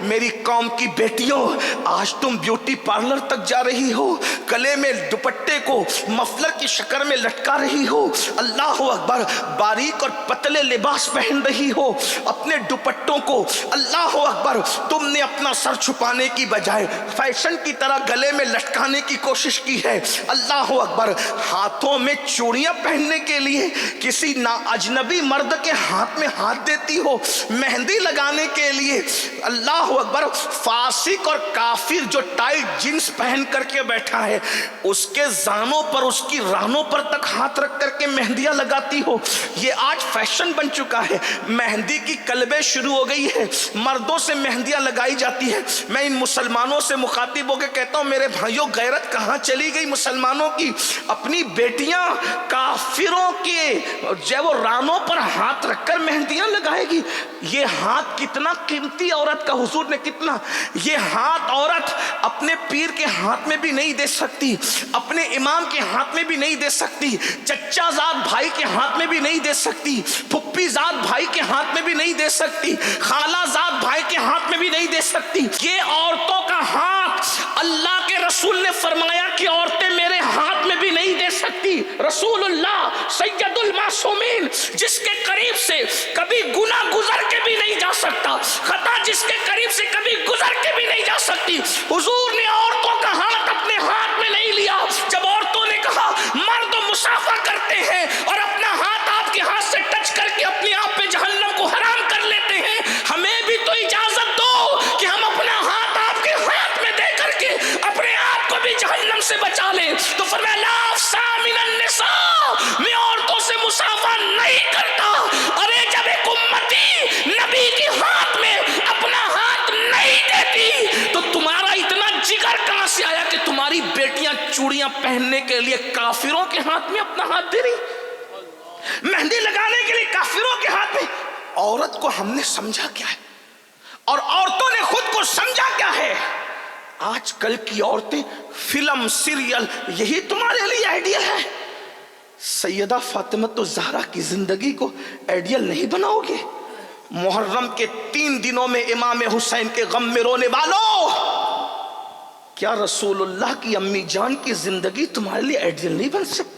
میری قوم کی بیٹیوں، آج تم بیوٹی پارلر تک جا رہی ہو، گلے میں دوپٹے کو مفلر کی شکل میں لٹکا رہی ہو، اللہ اکبر، باریک اور پتلے لباس پہن رہی ہو، اپنے دوپٹوں کو اللہ اکبر تم نے اپنا سر چھپانے کی بجائے فیشن کی طرح گلے میں لٹکانے کی کوشش کی ہے، اللہ اکبر، ہاتھوں میں چوڑیاں پہننے کے لیے کسی نا اجنبی مرد کے ہاتھ میں ہاتھ دیتی ہو، مہندی لگانے کے لیے اللہ اکبر، فاسق اور کافر جو ٹائٹ جینس پہن کر کے بیٹھا ہے اس کے زانوں پر، اس کی رانوں پر تک ہاتھ رکھ کر کے مہندیاں لگاتی ہو۔ یہ آج فیشن بن چکا ہے، مہندی کی کلبیں شروع ہو گئی ہے، مردوں سے مہندیاں لگائی جاتی ہے۔ میں ان مسلمانوں سے مخاطب ہو کے کہتا ہوں میرے بھائیوں، غیرت کہاں چلی گئی مسلمانوں کی؟ اپنی بیٹیاں کافروں کے جو وہ رانوں پر ہاتھ رکھ کر مہندیاں لگائے گی۔ یہ ہاتھ کتنا قیمتی عورت کا، حضور نے کتنا، یہ ہاتھ عورت اپنے پیر کے ہاتھ میں بھی نہیں دے سکتی، اپنے امام کے ہاتھ میں بھی نہیں دے سکتی، چچا زاد بھائی کے ہاتھ میں بھی نہیں دے سکتی، پھپھی زاد بھائی کے ہاتھ میں بھی نہیں دے سکتی، خالہ زاد بھائی کے ہاتھ میں بھی نہیں دے سکتی۔ یہ عورتوں کا ہاتھ اللہ کے رسول نے فرمایا کہ عورتیں میرے ہاتھ میں بھی نہیں دے سکتی۔ رسول اللہ سید المعصومین جس کے قریب سے کبھی گناہ گزر کے بھی نہیں جا سکتا، خطا جس کے قریب سے کبھی گزر کے بھی نہیں جا سکتی، حضور نے عورتوں کا ہاتھ اپنے ہاتھ میں نہیں لیا۔ جب عورتوں نے کہا مرد مصافحہ کرتے ہیں اور اپنا ہاتھ آپ کے ہاتھ سے ٹچ کر کے اپنے آپ پہ جہنم کو حرام کر لیتے ہیں، ہمیں بھی تو اجازت دو کہ ہم اپنا ہاتھ آپ کے ہاتھ میں دے کر کے اپنے آپ کو بھی جہنم سے بچا لیں۔ تو فرمایا لا افصح من النساء، میں عورتوں سے مصافحہ نہیں کرتا۔ ارے جب ایک امتی نبی کے ہاتھ میں اپنا ہاتھ نہیں دیتی تو تمہارا اتنا جگر کہاں سے آیا کہ تمہاری بیٹیاں چوڑیاں پہننے کے لیے کافروں کے ہاتھ میں اپنا ہاتھ دے رہی، مہندی لگانے کے لیے کافروں کے ہاتھ میں؟ عورت کو ہم نے سمجھا کیا ہے اور عورتوں نے خود کو سمجھا کیا ہے؟ آج کل کی عورتیں فلم سیریل یہی تمہارے لیے آئیڈیل ہے؟ سیدہ فاطمہ الزہرا کی زندگی کو آئیڈیل نہیں بناؤ گے؟ محرم کے 3 دنوں میں امام حسین کے غم میں رونے والوں، کیا رسول اللہ کی امی جان کی زندگی تمہارے لیے آئیڈیل نہیں بن سکتی؟